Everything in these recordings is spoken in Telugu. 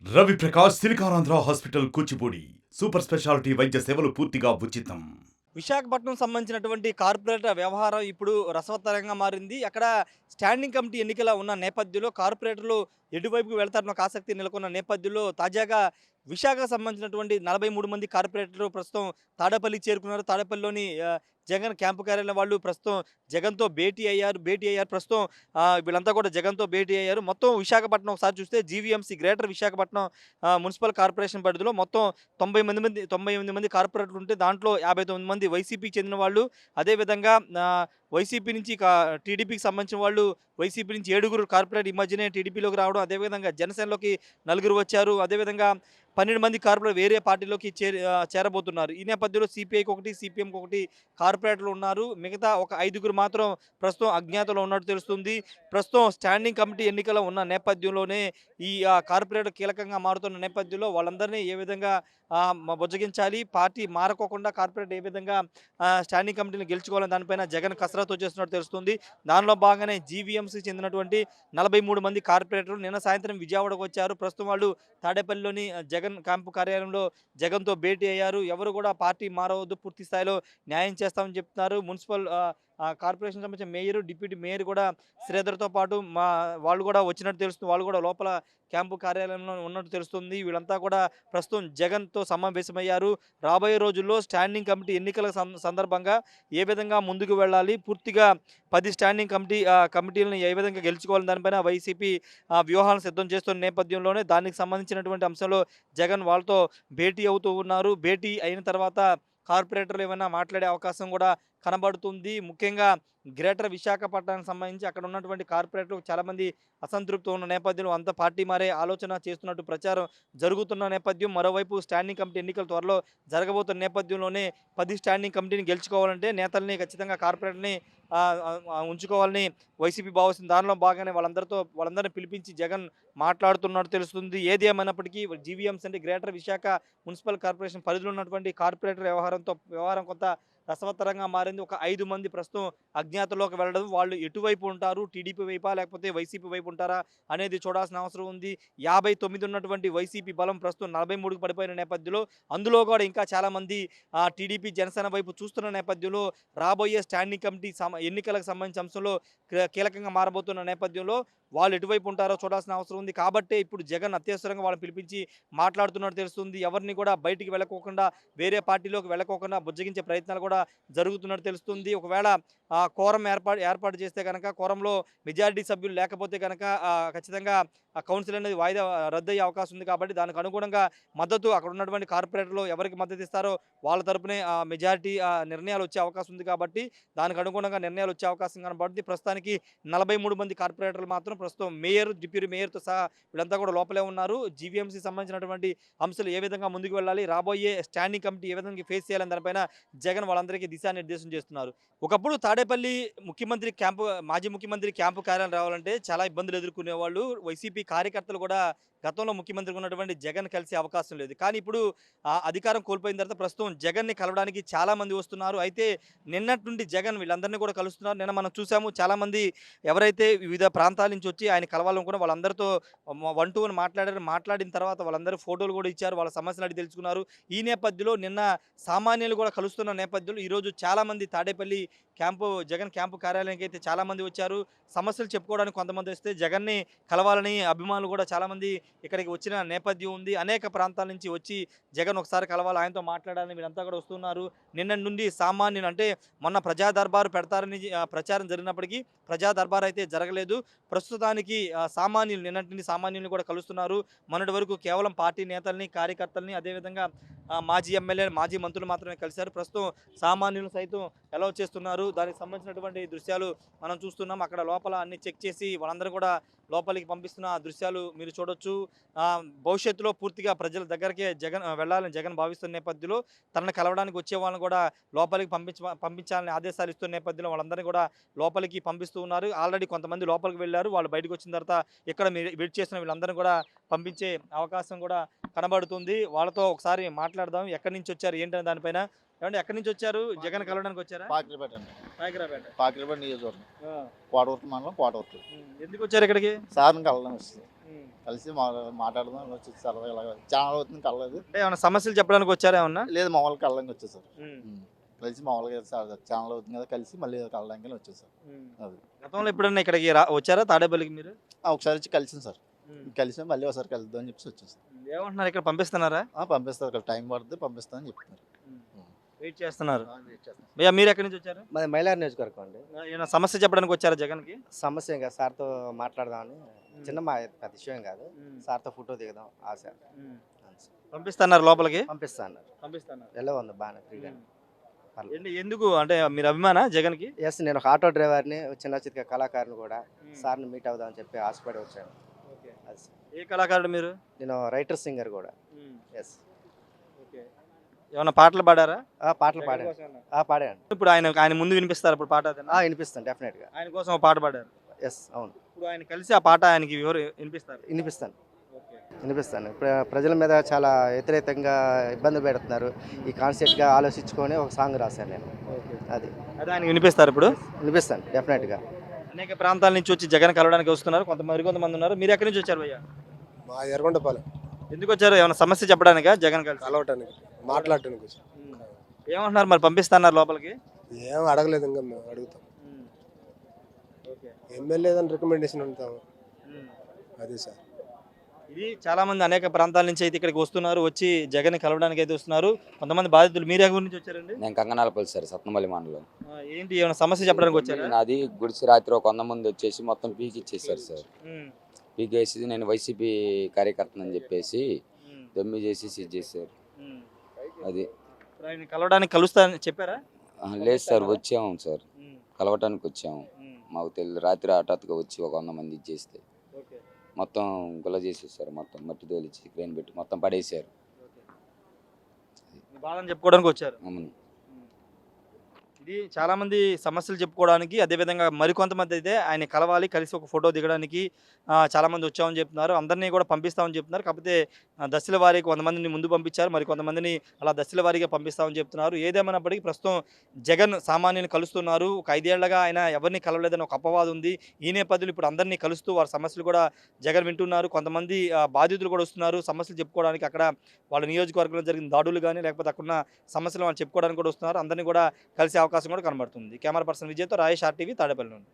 Ravi Prakash Siliconandhra hospital Kuchipudi super speciality వైద్య సేవలు పూర్తిగా ఉచితం. విశాఖపట్నం సంబంధించినటువంటి కార్పొరేటర్ వ్యవహారం ఇప్పుడు రసవత్తరంగా మారింది. అక్కడ స్టాండింగ్ కమిటీ ఎన్నికల ఉన్న నేపథ్యంలో కార్పొరేటర్లు ఎటువైపుకు వెళ్తారన్న ఒక ఆసక్తి నెలకొన్న నేపథ్యంలో తాజాగా విశాఖకు సంబంధించినటువంటి 43 మంది కార్పొరేటర్లు ప్రస్తుతం తాడేపల్లికి చేరుకున్నారు. తాడేపల్లిలోని జగన్ క్యాంపు కార్యాలయం వాళ్ళు ప్రస్తుతం జగన్‌తో భేటీ అయ్యారు. ప్రస్తుతం వీళ్ళంతా కూడా జగన్‌తో భేటీ అయ్యారు. మొత్తం విశాఖపట్నం ఒకసారి చూస్తే GVMC greater Visakhapatnam municipal corporation పరిధిలో మొత్తం 98 మంది కార్పొరేటర్లు ఉంటే దాంట్లో 59 మంది వైసీపీకి చెందిన వాళ్ళు. అదేవిధంగా వైసీపీ నుంచి టీడీపీకి సంబంధించిన వాళ్ళు, వైసీపీ నుంచి 7 కార్పొరేట్ ఈ మధ్యనే టీడీపీలోకి రావడం, అదేవిధంగా జనసేనలోకి 4 వచ్చారు. అదేవిధంగా 12 మంది కార్పొరేట్ వేరే పార్టీలోకి చేరబోతున్నారు. ఈ నేపథ్యంలో సిపిఐకి ఒకటి, సిపిఎంకి ఒకటి కార్పొరేటర్లు ఉన్నారు. మిగతా ఒక 5 మాత్రం ప్రస్తుతం అజ్ఞాతంలో ఉన్నట్టు తెలుస్తుంది. ప్రస్తుతం స్టాండింగ్ కమిటీ ఎన్నికలు ఉన్న నేపథ్యంలోనే ఈ కార్పొరేటర్ కీలకంగా మారుతున్న నేపథ్యంలో వాళ్ళందరినీ ఏ విధంగా బుజ్జగించాలి, పార్టీ మారకోకుండా కార్పొరేట్ ఏ విధంగా స్టాండింగ్ కమిటీని గెలుచుకోవాలని దానిపైన జగన్ కసరత్తు చేస్తున్నట్టు తెలుస్తుంది. దానిలో భాగంగానే జీవీఎంసీకి చెందినటువంటి 43 మంది కార్పొరేటర్లు నిన్న సాయంత్రం విజయవాడకు వచ్చారు. ప్రస్తుతం వాళ్ళు తాడేపల్లిలోని జగన్ క్యాంపు కార్యాలయంలో జగన్‌తో భేటీ అయ్యారు. ఎవరు కూడా పార్టీ మారవద్దు, పూర్తి స్థాయిలో న్యాయం చేస్తామని చెప్తున్నారు. మున్సిపల్ కార్పొరేషన్ సంబంధించిన మేయర్, డిప్యూటీ మేయర్ కూడా శ్రీధర్‌తో పాటు వాళ్ళు కూడా వచ్చినట్టు తెలుస్తుంది. వాళ్ళు కూడా లోపల క్యాంపు కార్యాలయంలో ఉన్నట్టు తెలుస్తుంది. వీళ్ళంతా కూడా ప్రస్తుతం జగన్‌తో సమావేశమయ్యారు. రాబోయే రోజుల్లో స్టాండింగ్ కమిటీ ఎన్నికల సందర్భంగా ఏ విధంగా ముందుకు వెళ్ళాలి, పూర్తిగా 10 స్టాండింగ్ కమిటీలను ఏ విధంగా గెలుచుకోవాలని దానిపైన వైసీపీ వ్యూహాలను సిద్ధం చేస్తున్న నేపథ్యంలోనే దానికి సంబంధించినటువంటి అంశంలో జగన్ వాళ్ళతో భేటీ అవుతూ ఉన్నారు. భేటీ అయిన తర్వాత కార్పొరేటర్లు ఏమైనా మాట్లాడే అవకాశం కూడా కనబడుతుంది. ముఖ్యంగా గ్రేటర్ విశాఖపట్నానికి సంబంధించి అక్కడ ఉన్నటువంటి కార్పొరేటర్లు చాలామంది అసంతృప్తి ఉన్న నేపథ్యంలో అంతా పార్టీ మారే ఆలోచన చేస్తున్నట్టు ప్రచారం జరుగుతున్న నేపథ్యం. మరోవైపు స్టాండింగ్ కమిటీ ఎన్నికలు త్వరలో జరగబోతున్న నేపథ్యంలోనే 10 స్టాండింగ్ కమిటీని గెలుచుకోవాలంటే నేతల్ని ఖచ్చితంగా కార్పొరేటర్ని ఉంచుకోవాలని వైసీపీ భావిస్తుంది. దానిలో భాగంగానే వాళ్ళందరిని పిలిపించి జగన్ మాట్లాడుతున్నట్టు తెలుస్తుంది. ఏది ఏమైనప్పటికీ జీవీఎంసీ అంటే గ్రేటర్ విశాఖ మున్సిపల్ కార్పొరేషన్ పరిధిలో ఉన్నటువంటి కార్పొరేటర్ వ్యవహారం కొంత రసవత్తరంగా మారింది. ఒక 5 మంది ప్రస్తుతం అజ్ఞాతంలోకి వెళ్ళడం, వాళ్ళు ఎటువైపు ఉంటారు, టీడీపీ వైపా లేకపోతే వైసీపీ వైపు ఉంటారా అనేది చూడాల్సిన అవసరం ఉంది. 59 ఉన్నటువంటి వైసీపీ బలం ప్రస్తుతం 43కి పడిపోయిన నేపథ్యంలో అందులో కూడా ఇంకా చాలామంది టీడీపీ, జనసేన వైపు చూస్తున్న నేపథ్యంలో రాబోయే స్టాండింగ్ కమిటీ ఎన్నికలకు సంబంధించిన అంశంలో కీలకంగా మారబోతున్న నేపథ్యంలో వాళ్ళు ఎటువైపు ఉంటారో చూడాల్సిన అవసరం ఉంది. కాబట్టే ఇప్పుడు జగన్ అత్యవసరంగా వాళ్ళని పిలిపించి మాట్లాడుతున్నట్టు తెలుస్తుంది. ఎవరిని కూడా బయటికి వెళ్ళకోకుండా, వేరే పార్టీలోకి వెళ్ళకోకుండా బుజ్జగించే ప్రయత్నాలు కూడా జరుగుతున్నట్టు తెలుస్తుంది. ఒకవేళ కోరం ఏర్పాటు చేస్తే కనుక, కోరంలో మెజారిటీ సభ్యులు లేకపోతే కనుక ఖచ్చితంగా ఆ కౌన్సిల్ అనేది వాయిదా రద్దయ్యే అవకాశం ఉంది. కాబట్టి దానికి అనుగుణంగా మద్దతు అక్కడ ఉన్నటువంటి కార్పొరేటర్లు ఎవరికి మద్దతు ఇస్తారో వాళ్ళ తరపునే మెజారిటీ నిర్ణయాలు వచ్చే అవకాశం ఉంది. కాబట్టి దానికి అనుగుణంగా నిర్ణయాలు వచ్చే అవకాశం కనబడుతుంది. ప్రస్తుతానికి 43 మంది కార్పొరేటర్లు మాత్రం ప్రస్తుతం మేయర్, డిప్యూటీ మేయర్‌తో సహా వీళ్ళంతా కూడా లోపలే ఉన్నారు. జీవీఎంసీకి సంబంధించినటువంటి అంశాలు ఏ విధంగా ముందుకు వెళ్ళాలి, రాబోయే స్టాండింగ్ కమిటీ ఏ విధంగా ఫేస్ చేయాలని దానిపైన జగన్ వాళ్ళందరికీ దిశానిర్దేశం చేస్తున్నారు. ఒకప్పుడు తాడేపల్లి మాజీ ముఖ్యమంత్రి క్యాంపు కార్యాలయం రావాలంటే చాలా ఇబ్బందులు ఎదుర్కొనేవాళ్ళు. వైసీపీ కార్యకర్తలు కూడా గతంలో ముఖ్యమంత్రిగా ఉన్నటువంటి జగన్ కలిసే అవకాశం లేదు. కానీ ఇప్పుడు అధికారం కోల్పోయిన తర్వాత ప్రస్తుతం జగన్‌ని కలవడానికి చాలామంది వస్తున్నారు. అయితే నిన్నటి నుండి జగన్ వీళ్ళందరినీ కూడా కలుస్తున్నారు. నిన్న మనం చూసాము చాలామంది ఎవరైతే వివిధ ప్రాంతాల నుంచి వచ్చి ఆయన కలవాలనుకున్న వాళ్ళందరితో 1-to-1 మాట్లాడారు. మాట్లాడిన తర్వాత వాళ్ళందరూ ఫోటోలు కూడా ఇచ్చారు. వాళ్ళ సమస్యలు అడిగి తెలుసుకున్నారు. ఈ నేపథ్యంలో నిన్న సామాన్యులు కూడా కలుస్తున్న నేపథ్యంలో ఈరోజు చాలామంది తాడేపల్లి జగన్ క్యాంపు కార్యాలయానికి అయితే చాలామంది వచ్చారు. సమస్యలు చెప్పుకోవడానికి కొంతమంది వస్తే జగన్‌ని కలవాలని అభిమానులు కూడా చాలామంది ఇక్కడికి వచ్చిన నేపథ్యం ఉంది. అనేక ప్రాంతాల నుంచి వచ్చి జగన్ ఒకసారి కలవాలి, ఆయనతో మాట్లాడాలని వీళ్ళంతా కూడా వస్తున్నారు. నిన్నటి నుండి సామాన్యులు అంటే మొన్న ప్రజా దర్బారు పెడతారని ప్రచారం జరిగినప్పటికీ ప్రజా దర్బార్ అయితే జరగలేదు. ప్రస్తుతానికి నిన్నటి నుండి సామాన్యుల్ని కూడా కలుస్తున్నారు. మొన్నటి వరకు కేవలం పార్టీ నేతల్ని, కార్యకర్తల్ని, అదేవిధంగా మాజీ ఎమ్మెల్యే, మాజీ మంత్రులు మాత్రమే కలిశారు. ప్రస్తుతం సామాన్యులు సైతం అలౌ చేస్తున్నారు. దానికి సంబంధించినటువంటి దృశ్యాలు మనం చూస్తున్నాం. అక్కడ లోపల అన్ని చెక్ చేసి వాళ్ళందరూ కూడా లోపలికి పంపిస్తున్న దృశ్యాలు మీరు చూడొచ్చు. భవిష్యత్తులో పూర్తిగా ప్రజల దగ్గరికే వెళ్ళాలని జగన్ భావిస్తున్న నేపథ్యంలో తనను కలవడానికి వచ్చే వాళ్ళని కూడా లోపలికి పంపించాలని ఆదేశాలు ఇస్తున్న నేపథ్యంలో వాళ్ళందరినీ కూడా లోపలికి పంపిస్తూ ఉన్నారు. ఆల్రెడీ కొంతమంది లోపలికి వెళ్ళారు. వాళ్ళు బయటకు వచ్చిన తర్వాత ఇక్కడ వెయిట్ చేసిన వీళ్ళందరినీ కూడా పంపించే అవకాశం కూడా కనబడుతుంది. వాళ్ళతో ఒకసారి మాట్లాడదాం. ఎక్కడి నుంచి వచ్చారు ఏంటనే దానిపైన. ఏమండి ఎక్కడి నుంచి వచ్చారు? జగన్ కలవడానికి వచ్చారా? పాకిరిపేట అండి. పాకిరాపేట. పాకిరిపేట నియోజకవర్గం. కోటవర్తి మండలం కోటవర్తి. ఎందుకు వచ్చారు ఇక్కడికి? సార్ని కలవడం వస్తుంది. కలిసి మాట్లాడదాం వచ్చేసి సరదాగా ఇలాగ చాలా అవుతుంది కలలేదు. అంటే ఏమైనా సమస్యలు చెప్పడానికి వచ్చారా ఏమన్నా? లేదు మామూలుగా కలడానికి వచ్చేసారు. కలిసి మామూలుగా ఛానల్ అవుతుంది కదా కలిసి మళ్ళీ కలడానికి వచ్చేసారు. అది గతంలో ఎప్పుడన్నా ఇక్కడికి వచ్చారా తాడేపల్లికి మీరు? ఒకసారి వచ్చి కలిసింది సార్. కలిసి మళ్ళీ ఒకసారి కలుద్దాం అని చెప్పేసి వచ్చేసారు. ఏమంటున్నారు, ఇక్కడ పంపిస్తున్నారా? పంపిస్తారు కదా, టైం పడుతుంది పంపిస్తామని చెప్తున్నారు. వెయిట్ చేస్తున్నారు. భయ్యా మీరు ఎక్కడి నుంచి వచ్చారు? మాది మైలార్ నియోజకవర్గం అండి. ఏమైనా సమస్య చెప్పడానికి వచ్చారా జగన్కి? సమస్య ఇంకా సార్తో మాట్లాడదామని చిన్న మా పెద్ద విషయం కాదు, సార్తో ఫోటో దిగదాం ఆశ. పంపిస్తున్నారు లోపలికి? పంపిస్తా అన్నారు. పంపిస్తున్నారు. ఎలా ఉంది బాగానే ఫ్రీగా. ఎందుకు అంటే మీరు అభిమాన జగన్కి? ఎస్, నేను ఒక ఆటో డ్రైవర్ని, చిన్న చిన్న కళాకారుని కూడా సార్ని మీట్ అవుదామని చెప్పి ఆశపడి వచ్చాను. అది సార్. ఏ కళాకారుడు మీరు? నేను రైటర్ సింగర్ కూడా. ఎస్. ఏమైనా పాటలు పాడారా? పాటలు పాడాను. పాడాను. ఇప్పుడు ఆయన ముందు వినిపిస్తారు ఇప్పుడు పాట? వినిపిస్తాను డెఫినెట్గా. ఆయన కోసం ఒక పాట పాడారు. ఎస్ అవును. ఇప్పుడు ఆయన కలిసి ఆ పాట ఆయనకి వినిపిస్తారు. వినిపిస్తాను. ప్రజల మీద చాలా వ్యతిరేకంగా ఇబ్బంది పెడుతున్నారు. ఈ కాన్సెప్ట్గా ఆలోచించుకొని ఒక సాంగ్ రాశాను నేను. అది ఆయన వినిపిస్తారు ఇప్పుడు? వినిపిస్తాను డెఫినెట్గా. అనేక ప్రాంతాల నుంచి వచ్చి జగన్ కలవడానికి వస్తున్నారు, కొంతమంది ఉన్నారు. మీరు ఎక్కడి నుంచి వచ్చారు భయ్యా? మా ఎర్రగొండపాలెం. ఎందుకు వచ్చారు? ఏమైనా సమస్య చెప్పడానికా జగన్ కలిసి? కలవటానికి, మాట్లాడటానికి వచ్చాం. ఏమంటున్నారు మరి, పంపిస్తున్నారు లోపలికి? ఏం అడగలేదు, ఇంకా మేము అడుగుతాం. ఎమ్మెల్యే ఏదైనా రికమెండేషన్ ఉంటాము. అదే సార్. ఇది చాలా మంది అనేక ప్రాంతాల నుంచి అయితే ఇక్కడికి వస్తున్నారు, వచ్చి జగన్ కలవడానికి అయితే వస్తున్నారు. కొంతమంది బాధితులు. మీరు ఎక్కడి నుంచి వచ్చారండి? నేను కంగనాలపల్లి సార్, సత్నమల్లి మండలం. ఏంటి ఏమైనా సమస్య చెప్పడానికి వచ్చారు? నాది గుడిసి రాత్రి ఒక 100 మంది వచ్చేసి మొత్తం పీకి ఇచ్చేసారు సార్. పీకేసి నేను వైసీపీ కార్యకర్తనని చెప్పేసి దమ్మి చేసి సీజ్ చేశారు. అది ఆయన కలవడానికి కలుస్తానని చెప్పారా? లేదు సార్, వచ్చాము సార్, కలవటానికి వచ్చాము. మాకు తెలియదు, రాత్రి హఠాత్తుగా వచ్చి ఒక 100 మంది ఇచ్చేస్తే మొత్తం గుల్ల చేసేసారు. మొత్తం మట్టి తోలిచ్చి క్రేన్ పెట్టి మొత్తం పడేసారు. బాధని చెప్పుకోవడానికి వచ్చారు. అవును. ఇది చాలా మంది సమస్యలు చెప్పుకోవడానికి, అదేవిధంగా మరికొంతమంది అయితే ఆయన కలవాలి, కలిసి ఒక ఫోటో దిగడానికి చాలా మంది వచ్చామని చెప్తున్నారు. అందరినీ కూడా పంపిస్తామని చెప్తున్నారు. కాకపోతే దశల వారీకి 100 మందిని ముందు పంపించారు, మరికొంతమందిని అలా దశల వారీగా పంపిస్తామని చెప్తున్నారు. ఏదేమైనప్పటికీ ప్రస్తుతం జగన్ సామాన్యుని కలుస్తున్నారు. ఒక 5 ఏళ్లుగా ఆయన ఎవరిని కలవలేదని ఒక అపవాదం ఉంది. ఈ నేపథ్యంలో ఇప్పుడు అందరినీ కలుస్తూ వారి సమస్యలు కూడా జగన్ వింటున్నారు. కొంతమంది బాధితులు కూడా వస్తున్నారు సమస్యలు చెప్పుకోవడానికి. అక్కడ వాళ్ళ నియోజకవర్గంలో జరిగిన దాడులు కానీ లేకపోతే అక్కడున్న సమస్యలు వాళ్ళు చెప్పుకోవడానికి కూడా వస్తున్నారు. అందరినీ కూడా కలిసే అవకాశం కూడా కనబడుతుంది. Camera person విజయ్తో Rayesh, RTV, Tadepalli నుండి.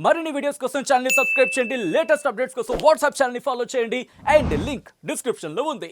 మరిన్ని వీడియోస్ కోసం ఛానల్ ని సబ్స్క్రైబ్ చేయండి. లేటెస్ట్ అప్డేట్స్ కోసం వాట్సాప్ ఛానల్ ని ఫాలో చేయండి. అండ్ లింక్ డిస్క్రిప్షన్ లో ఉంది.